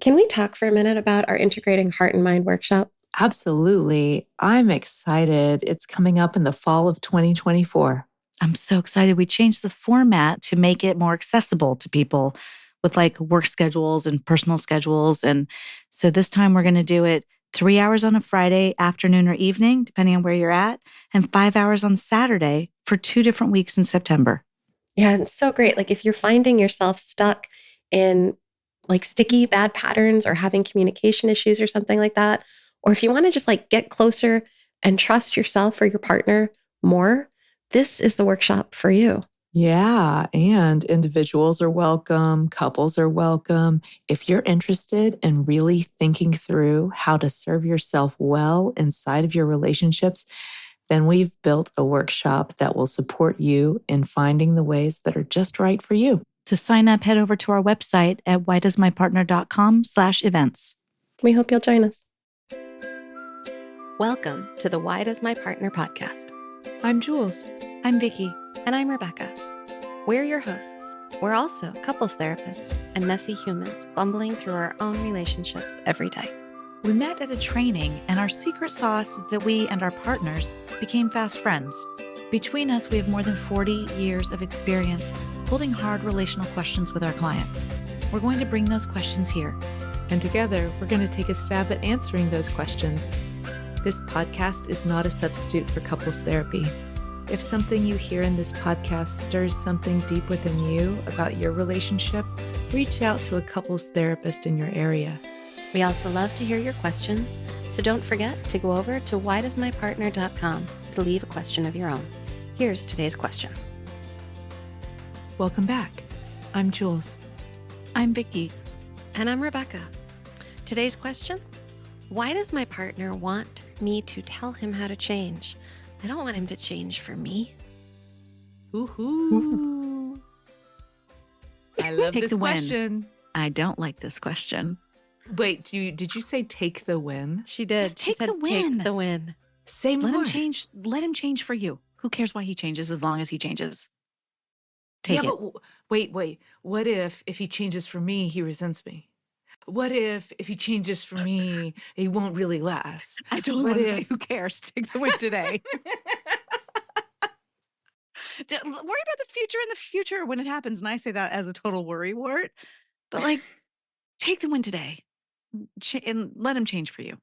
Can we talk for a minute about our Integrating Heart and Mind workshop? Absolutely. I'm excited. It's coming up in the fall of 2024. I'm so excited. We changed the format to make it more accessible to people with like work schedules and personal schedules. And so this time we're going to do it 3 hours on a Friday afternoon or evening, depending on where you're at, and 5 hours on Saturday for 2 different weeks in September. Yeah, it's so great. Like if you're finding yourself stuck in like sticky bad patterns or having communication issues or something like that, or if you want to just like get closer and trust yourself or your partner more, this is the workshop for you. Yeah, and individuals are welcome, couples are welcome. If you're interested in really thinking through how to serve yourself well inside of your relationships, then we've built a workshop that will support you in finding the ways that are just right for you. To sign up, head over to our website at whydoesmypartner.com/events. We hope you'll join us. Welcome to the Why Does My Partner podcast. I'm Jules. I'm Vicky. And I'm Rebecca. We're your hosts. We're also couples therapists and messy humans bumbling through our own relationships every day. We met at a training, and our secret sauce is that we and our partners became fast friends. Between us, we have more than 40 years of experience holding hard relational questions with our clients. We're going to bring those questions here. And together, we're going to take a stab at answering those questions. This podcast is not a substitute for couples therapy. If something you hear in this podcast stirs something deep within you about your relationship, reach out to a couples therapist in your area. We also love to hear your questions, so don't forget to go over to whydoesmypartner.com to leave a question of your own. Here's today's question. Welcome back. I'm Jules. I'm Vicky. And I'm Rebecca. Today's question: why does my partner want me to tell him how to change? I don't want him to change for me. Woohoo! I love Take this the win. question. I don't like this question. Wait, did you say take the win? She did. Yes, She take said the win. take the win. Say more. Let him change. Let him change for you. Who cares why he changes as long as he changes? Take it. But wait. What if he changes for me, he resents me? What if he changes for me, he won't really last? I totally want to say, who cares? Take the win today. Worry about the future in the future when it happens. And I say that as a total worry wart. But like, take the win today and let him change for you.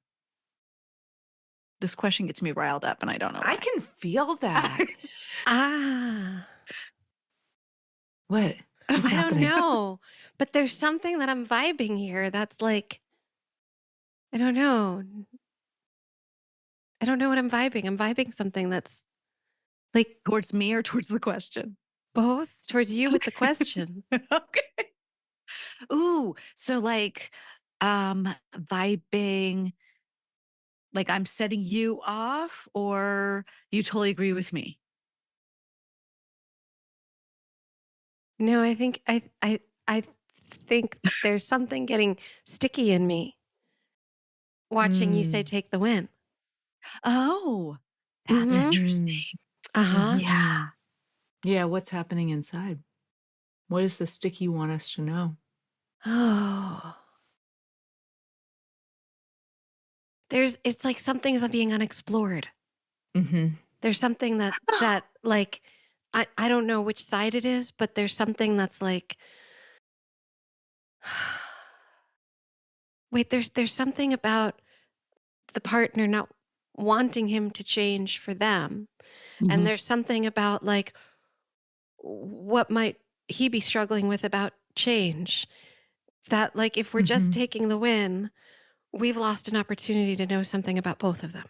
This question gets me riled up and I don't know why. I can feel that. What? What's I happening? don't know. But there's something that I'm vibing here that's like, I don't know. I don't know what I'm vibing. I'm vibing something that's like Towards me or towards the question? both towards you with the question. Okay. Ooh, so like vibing, like I'm setting you off, or you totally agree with me? No, I think I think there's something getting sticky in me watching you say take the win. Oh, that's Mhm. interesting. Uh-huh. Yeah. Yeah, what's happening inside? What is the stick you want us to know? Oh. It's like something is being unexplored. Mm-hmm. There's something that like I don't know which side it is, but there's something that's like wait, there's something about the partner not wanting him to change for them. Mm-hmm. And there's something about like what might he be struggling with about change that like if we're just taking the win, we've lost an opportunity to know something about both of them.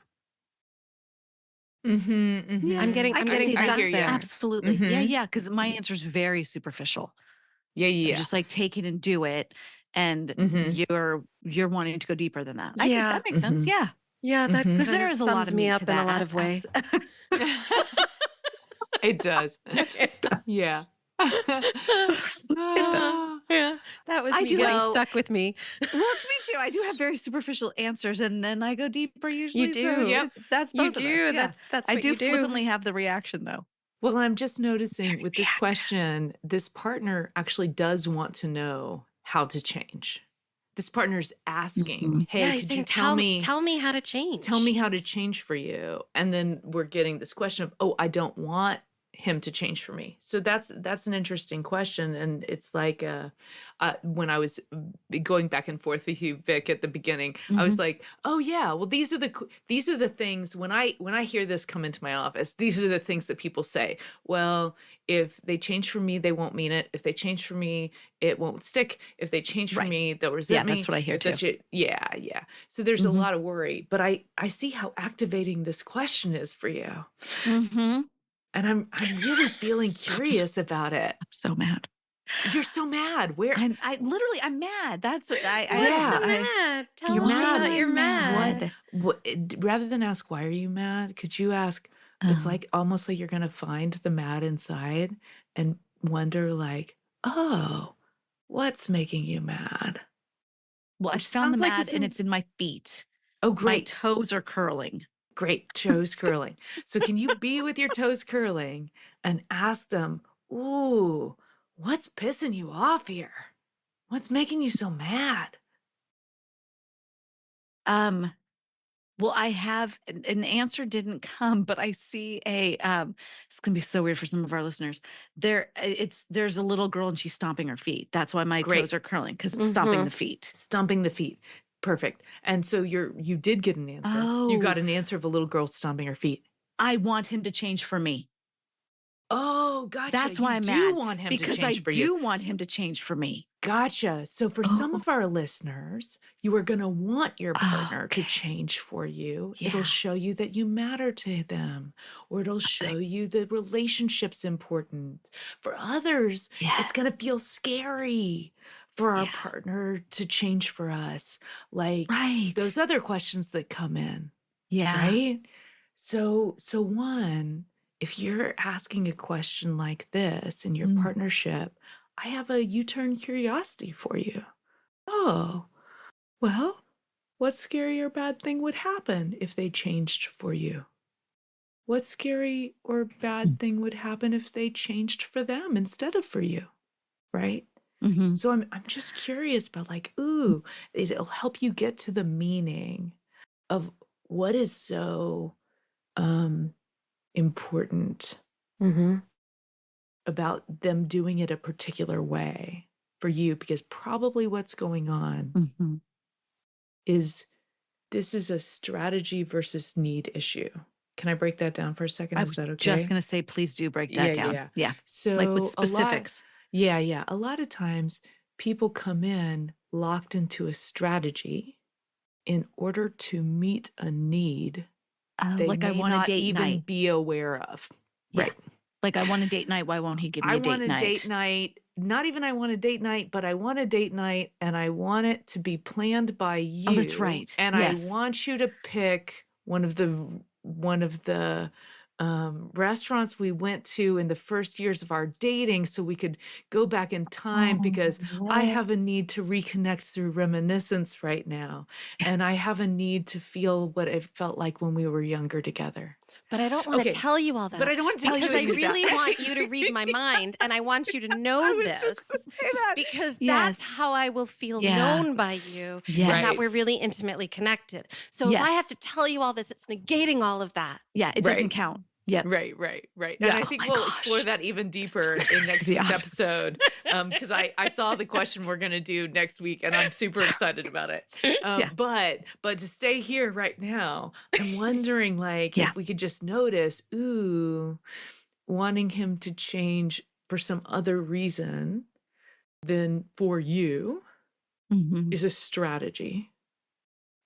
Yeah, I'm getting I stuck see that. there. Absolutely. Yeah, because my answer is very superficial. Yeah. Just like take it and do it, and you're wanting to go deeper than that. I think Yeah. that makes sense. Yeah. Yeah, that Mhm. 'Cause kind there of is a lot sums of me meat up to in a that. lot of ways. It does. Yeah. Yeah, that was I me do getting go- stuck with me. Well, it's me too. I do have very superficial answers, and then I go deeper usually. You do. So Yep. that's You both of do. us. Yeah. That's I what do you do. flippantly have the reaction though. Well, I'm just noticing with this question, this partner actually does want to know how to change. This partner's asking, Mhm. hey, Yeah, he's could saying, you tell me tell me how to change. tell me how to change for you? And then we're getting this question of, oh, I don't want him to change for me. So that's an interesting question. And it's like when I was going back and forth with you, Vic, at the beginning, I was Mhm. like, oh yeah, well these are the things when I hear this come into my office, these are the things that people say. Well, if they change for me, they won't mean it. If they change for me, it won't stick. If they change for Right. me, they'll Yeah, resent me. that's what I hear If that too. shit, yeah. So there's a Mhm. lot of worry, but I see how activating this question is for you. Mhm. And I'm really feeling I'm so, curious about it. I'm so mad. You're so mad. Where? I'm mad. That's what I What's don't Yeah. know. so mad? Tell You're me Why about mad. am I you're mad? mad. What? Rather than ask why are you mad, could you ask? It's Oh. like almost like you're gonna find the mad inside and wonder, like, oh, what's making you mad? Well, I Which found the sounds like mad and it's in my feet. oh, My great, toes are curling. great toes curling. So can you be with your toes curling and ask them, ooh, what's pissing you off here? What's making you so mad? Um, well, I have an answer didn't come, but I see it's gonna be so weird for some of our listeners. There's a little girl and she's stomping her feet. That's why my Great. toes are curling, because it's stomping the Mm-hmm. feet. Stomping the feet. Perfect. And so you did get an answer. You Oh, got an answer of a little girl stomping her feet. I want him to change for me. Oh, gotcha. That's You why I'm do mad. want him to Because I change for you. do want him to change for me. Gotcha. So for some Oh, of our listeners, you are going to want your partner to okay. change for you. Yeah. It'll show you that you matter to them, or it'll show you the relationship's important. For others, it's going to feel Yes. scary for our Yeah. partner to change for us, like Right. those other questions that come in, Yeah. right? So one, if you're asking a question like this in your Mm. partnership, I have a U-turn curiosity for you. Oh, well, what scary or bad thing would happen if they changed for you? What scary or bad thing would happen if they changed for them instead of for you? Right? Mm-hmm. So I'm just curious about, like, ooh, it'll help you get to the meaning of what is so important Mm-hmm. about them doing it a particular way for you, because probably what's going on Mm-hmm. is this is a strategy versus need issue. Can I break that down for a second? I Is was that okay? just going to say, please do break that down. Yeah. Yeah. So Like with specifics. a lot of times people come in locked into a strategy in order to meet a need they Like I may want a not date even night. be aware of. Yeah. Right. Like I want a date night. Why won't he give me I a want date a night? date night. Not even I want a date night, but I want a date night and I want it to be planned by you. Oh, that's right. And Yes. I want you to pick one of the restaurants we went to in the first years of our dating so we could go back in time, Oh, because I what? have a need to reconnect through reminiscence right now. And I have a need to feel what it felt like when we were younger together. But I don't want to Okay. tell you all that. But I don't want to tell you because I any of that. really want you to read my mind and I want you to know I was this just gonna say that. because Yes. that's how I will feel Yeah. known by you and Yes. that we're really intimately connected. So if I have to tell you all this, it's negating all of that. Yeah, it doesn't count. Yep. Right. Yeah. And I Oh think my we'll gosh. explore that even deeper in next The week's opposite. episode. Because I saw the question we're going to do next week and I'm super excited about it. Yeah. But to stay here right now, I'm wondering, like, Yeah. if we could just notice, wanting him to change for some other reason than for you Mhm. is a strategy.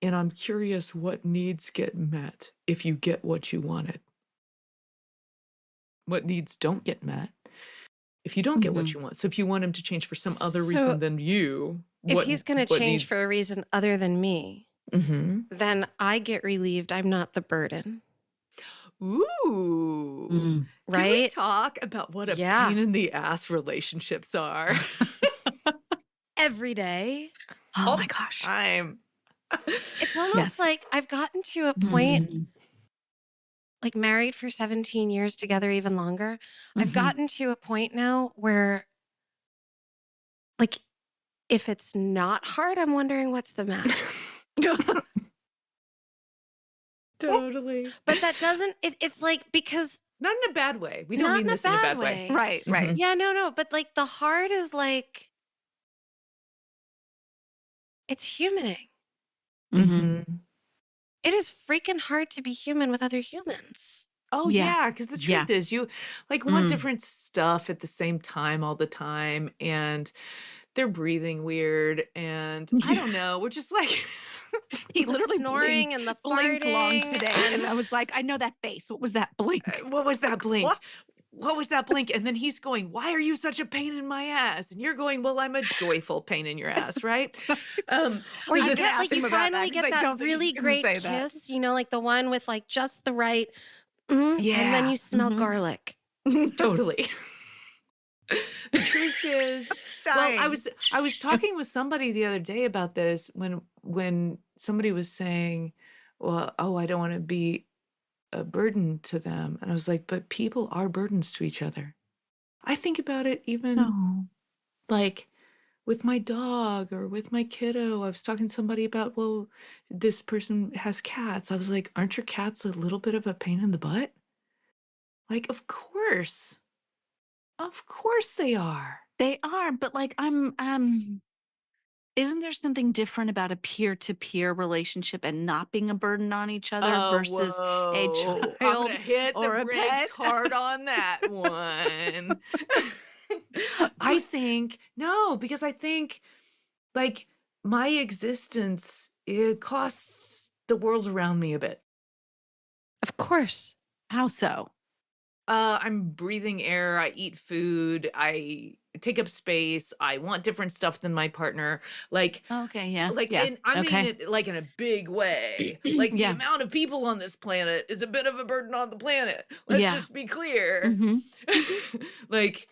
And I'm curious what needs get met if you get what you wanted. What needs don't get met if you don't get what you want. So if you want him to change for some other reason than you, If he's going to change for a reason other than me, Mm-hmm. then I get relieved. I'm not the burden. Ooh. Mm. Can we Right? talk about what a Yeah. pain in the ass relationships are? Every day. Oh All my the gosh. time. It's almost Yes. like I've gotten to a point, Mhm. like married for 17 years together, even longer. I've Mhm. gotten to a point now where, like, If it's not hard, I'm wondering what's the matter. Totally. But that doesn't, it's like, because Not in a bad way. We don't not mean in a this in a bad bad way. Right, right. Mhm. Yeah, no. But like the hard is like, it's humaning. Mhm. It is freaking hard to be human with other humans. Oh, Yeah. yeah, because the Yeah. truth is you like want Mm. different stuff at the same time all the time, and they're breathing weird, and I don't know, we're just like He The literally snoring and the blinked long farting today. and- And I was like, I know that face. What was that blink? what was that blink? What? What was that blink? And then he's going, why are you such a pain in my ass? And you're going, well, I'm a joyful pain in your ass, right? Or Or you you could get ask like him you about that, finally 'cause get I that don't think really he's gonna great say that. kiss, like the one with like just the right, and then Yeah. you smell Mhm. garlic. Totally. The truth is, well, I was talking with somebody the other day about this when somebody was saying, well, oh, I don't want to be a burden to them. And I was like, but people are burdens to each other. I think about it even No. like with my dog or with my kiddo. I was talking to somebody about, well, this person has cats. I was like, aren't your cats a little bit of a pain in the butt? Like, of course. Of course they are. They are, but like isn't there something different about a peer-to-peer relationship and not being a burden on each other versus a whoa. child I'm gonna hit or the a brakes pet? hard on that one. I think no, because I think like my existence, it costs the world around me a bit. Of course. How so? I'm breathing air, I eat food, I take up space, I want different stuff than my partner. Like Okay, yeah. Like, yeah. and I okay. mean it like in a big way. Like the Yeah. amount of people on this planet is a bit of a burden on the planet. Let's Yeah. just be clear. Mhm. Like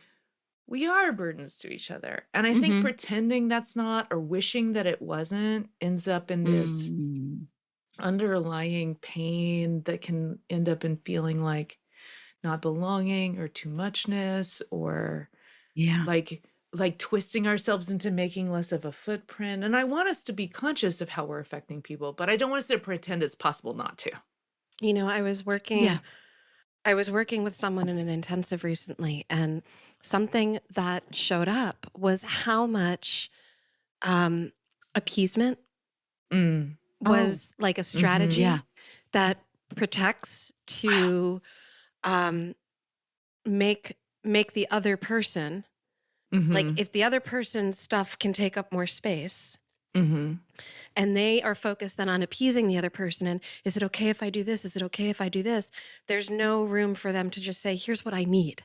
we are burdens to each other. And I think Mhm. pretending that's not or wishing that it wasn't ends up in this Mm. underlying pain that can end up in feeling like not belonging or too muchness or Yeah. like twisting ourselves into making less of a footprint. And I want us to be conscious of how we're affecting people, but I don't want us to pretend it's possible not to. I was working Yeah. with someone in an intensive recently, and something that showed up was how much appeasement Mm. was like a strategy Yeah. that protects to make the other person, like Mhm. if the other person's stuff can take up more space Mhm. and they are focused then on appeasing the other person, and is it okay if I do this? Is it okay if I do this? There's no room for them to just say, here's what I need.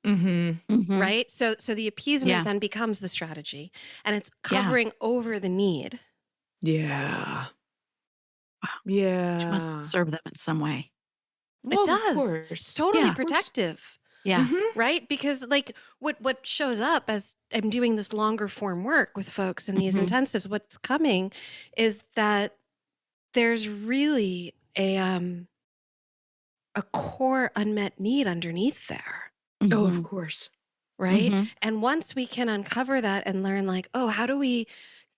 Mhm. Mhm. Right? So the appeasement Yeah. then becomes the strategy, and it's covering over the need. Yeah. Wow. Yeah. Which must serve them in some way. Well, It does. Of course. It's totally Yeah, of course. protective. Yeah. Mhm. Right? Because like what shows up as I'm doing this longer form work with folks in these Mhm. intensives, what's coming is that there's really a core unmet need underneath there. Oh, of Mhm. course. Right? Mhm. And once we can uncover that and learn like, oh, how do we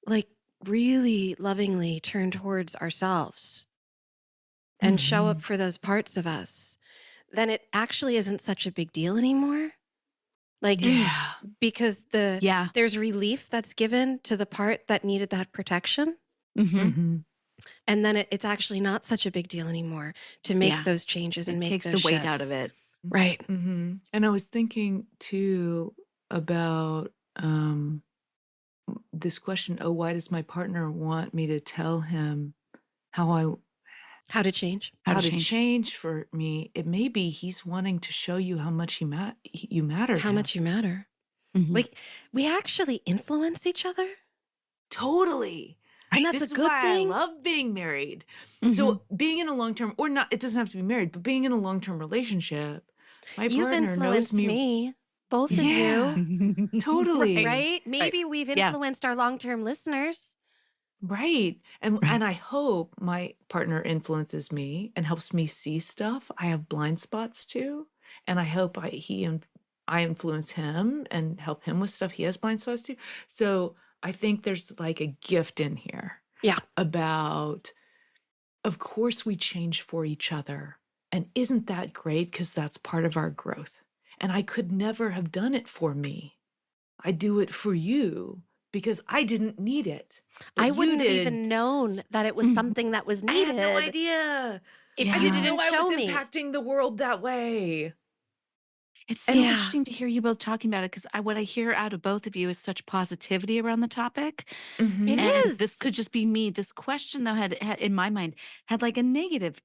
like really lovingly turn towards ourselves and show up for those parts of us, then it actually isn't such a big deal anymore. Like, Yeah. because Yeah. there's relief that's given to the part that needed that protection. Mhm. Mhm. And then it's actually not such a big deal anymore to make Yeah. those changes and It make takes the those weight out shifts. of it. Right. Mhm. And I was thinking too about this question, oh, why does my partner want me to tell him how How to change. How to to change. change for me? It may be he's wanting to show you how much you matter. to How him. much you matter. Mhm. Like, we actually influence each other. Totally. And that's This a is good why thing. I love being married. Mhm. So being in a long-term, or not, it doesn't have to be married, but being in a long-term relationship, my You've partner knows influenced me, both of Yeah. you. Totally. Right? Maybe we've Yeah. influenced our long-term listeners. Right. And Right. I hope my partner influences me and helps me see stuff I have blind spots to. And I hope I influence him and help him with stuff he has blind spots to. So I think there's like a gift in here. Yeah. About, of course, we change for each other. And isn't that great? Because that's part of our growth. And I could never have done it for me. I do it for you because I didn't need it. But I wouldn't you have did. even known that it was something that was needed. I had no idea. If I you didn't didn't know I show was me. impacting the world that way. It's so interesting to hear you both talking about it because what I hear out of both of you is such positivity around the topic. Mm-hmm. It And is. this could just be me. This question, though, had in my mind had like a negative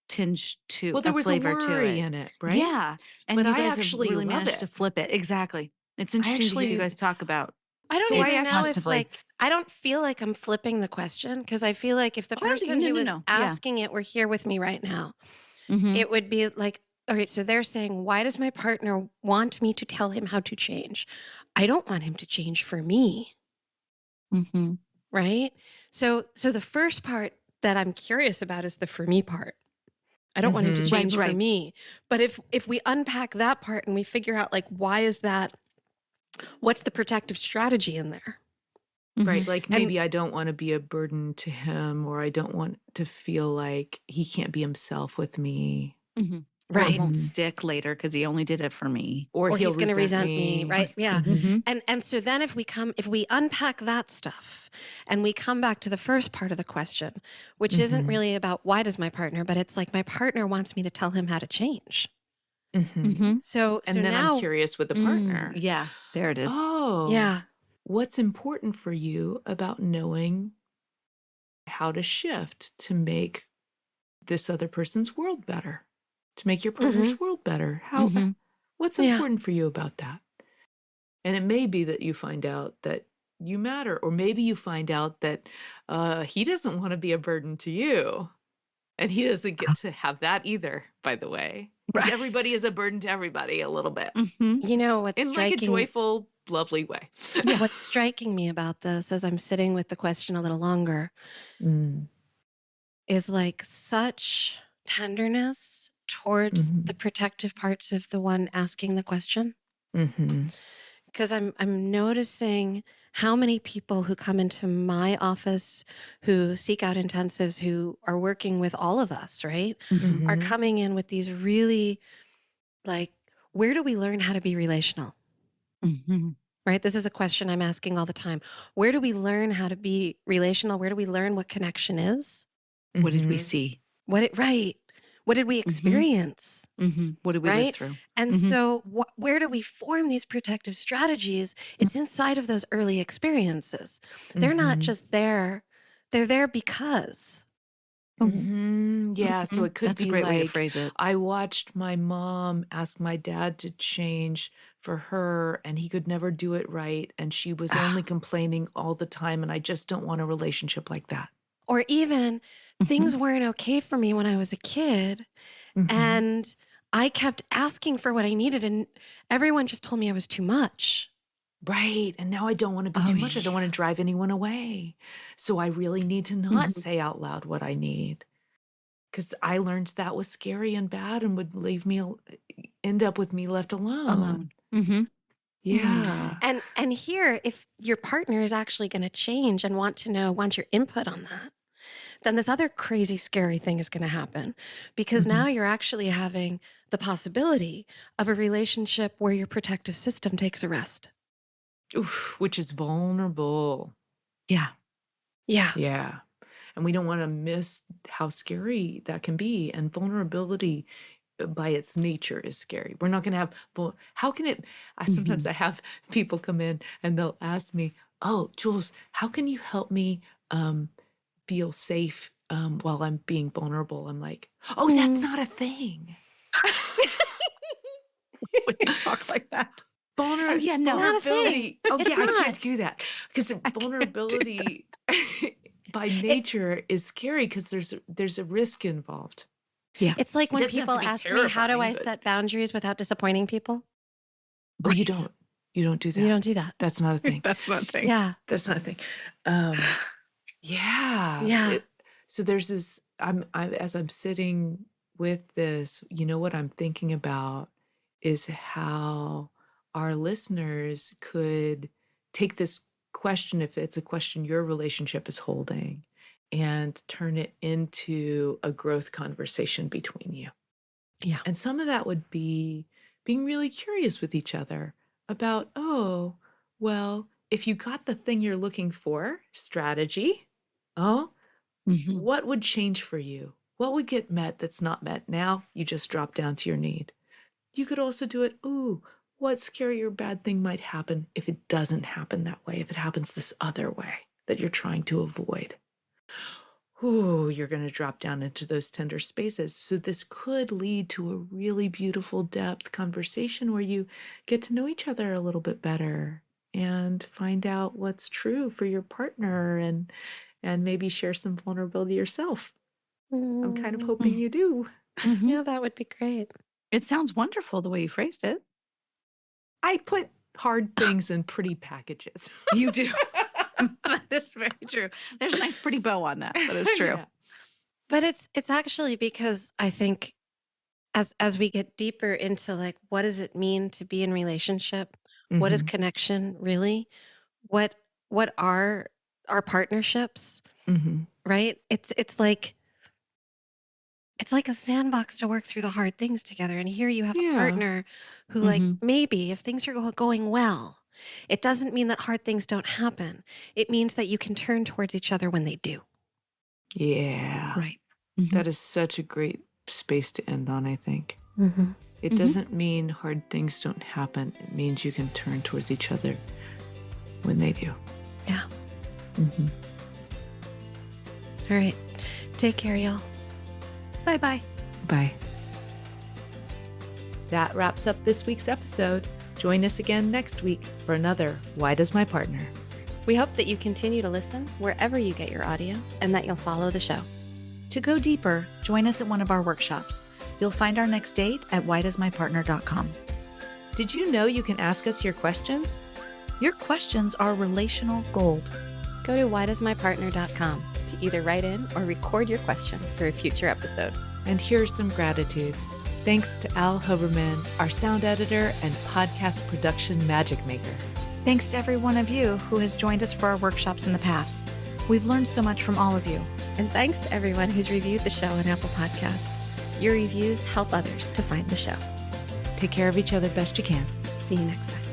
tinge to Well, there was a flavor to worry it. in it, right? Yeah, and But you I guys actually have really love managed to it. flip it. Exactly. It's interesting to hear you guys talk about. I don't So I even know if positively. I don't feel like I'm flipping the question because I feel like if the person who was Yeah. asking it were here with me right now, Mhm. it would be like, all right, so they're saying, why does my partner want me to tell him how to change? I don't want him to change for me, Mhm. right? So the first part that I'm curious about is the for me part. I don't want him to Mhm. change for Right. me. But if we unpack that part and we figure out like why is that, what's the protective strategy in there? Right. Like And- maybe I don't want to be a burden to him, or I don't want to feel like he can't be himself with me. Mhm. Or Right. it won't stick later because he only did it for me. Or he'll he's going to resent me, right? Yeah. Mhm. And so then if we unpack that stuff and we come back to the first part of the question, which isn't Mhm. really about why does my partner, but it's like my partner wants me to tell him how to change. Mhm. Mhm. So And then now, I'm curious with the partner. Yeah, there it is. Oh, yeah. What's important for you about knowing how to shift to make this other person's world better, to make your partner's world better? Mhm. What's Yeah. important for you about that? And it may be that you find out that you matter, or maybe you find out that he doesn't want to be a burden to you. And he doesn't get to have that either, by the way. Because everybody is a burden to everybody a little bit. Mhm. You know what's In like a striking? joyful, lovely way. What's striking me about this as I'm sitting with the question a little longer Mm. is like such tenderness towards Mhm. the protective parts of the one asking the question. Mhm. Because I'm noticing how many people who come into my office who seek out intensives, who are working with all of us, right, Mhm. are Mhm. coming in with these really like, where do we learn how to be relational? Mhm. Right? This is a question I'm asking all the time. Where do we learn how to be relational? Where do we learn what connection is? What did we Mhm. see? Right. What did we experience? Mhm. What did we live Right? through? And Mhm. so where do we form these protective strategies? It's inside of those early experiences. They're not Mhm. just there. They're there because. Mhm. Yeah, so Mhm. it could That's a be great way to like, phrase it. I watched my mom ask my dad to change for her, and he could never do it right, and she was only complaining all the time, and I just don't want a relationship like that. Or even Mhm. things weren't okay for me when I was a kid. Mhm. And I kept asking for what I needed, and everyone just told me I was too much. Right, and now I don't want to be Oh, too much. I don't want yeah. to drive anyone away. So I really need to not Mhm. say out loud what I need. Because I learned that was scary and bad and would end up with me left alone. Alone. Mhm. Yeah. And here, if your partner is actually going to change and want your input on that, then this other crazy, scary thing is going to happen because now you're actually having the possibility of a relationship where your protective system takes a rest. Oof, which is vulnerable. Yeah. Yeah. Yeah. And we don't want to miss how scary that can be. And vulnerability by its nature is scary. We're not going to have, how can it, sometimes I have people come in and they'll ask me, oh, Jules, how can you help me feel safe while I'm being vulnerable? I'm like, oh, that's not a thing. When you talk like that. Oh yeah, no. Not a thing. vulnerability. Oh It's yeah, I not. can't do that because vulnerability by nature is scary because there's a risk involved. Yeah. It's like when doesn't have people to be ask me, how do I terrifying, but- set boundaries without disappointing people? Oh, you don't do that. You don't do that. That's not a thing. That's one thing. Yeah. That's not a thing. Yeah. Yeah. So there's this. As I'm sitting with this, you know what I'm thinking about is how our listeners could take this question, if it's a question your relationship is holding, and turn it into a growth conversation between you. Yeah. And some of that would be being really curious with each other about, oh, well, if you got the thing you're looking for, strategy, what would change for you? What would get met that's not met? Now you just drop down to your need. You could also do it, ooh, what scary or bad thing might happen if it doesn't happen that way, if it happens this other way that you're trying to avoid? Ooh, you're going to drop down into those tender spaces. So this could lead to a really beautiful depth conversation where you get to know each other a little bit better and find out what's true for your partner and maybe share some vulnerability yourself. I'm kind of hoping you do. Yeah, that would be great. It sounds wonderful the way you phrased it. I put hard things in pretty packages. You do. That is very true. There's a nice pretty bow on that. That is true. Yeah. But it's actually because I think as we get deeper into like, what does it mean to be in relationship? What is connection really? What are our partnerships? Right? It's like a sandbox to work through the hard things together. And here you have a partner who like maybe if things are going well, it doesn't mean that hard things don't happen. It means that you can turn towards each other when they do. Yeah. Right. That is such a great space to end on, I think. It doesn't mean hard things don't happen. It means you can turn towards each other when they do. Yeah. All right. Take care, y'all. Bye-bye. Bye. That wraps up this week's episode. Join us again next week for another Why Does My Partner? We hope that you continue to listen wherever you get your audio and that you'll follow the show. To go deeper, join us at one of our workshops. You'll find our next date at whydoesmypartner.com. Did you know you can ask us your questions? Your questions are relational gold. Go to whydoesmypartner.com to either write in or record your question for a future episode. And here are some gratitudes. Thanks to Al Huberman, our sound editor and podcast production magic maker. Thanks to every one of you who has joined us for our workshops in the past. We've learned so much from all of you. And thanks to everyone who's reviewed the show on Apple Podcasts. Your reviews help others to find the show. Take care of each other best you can. See you next time.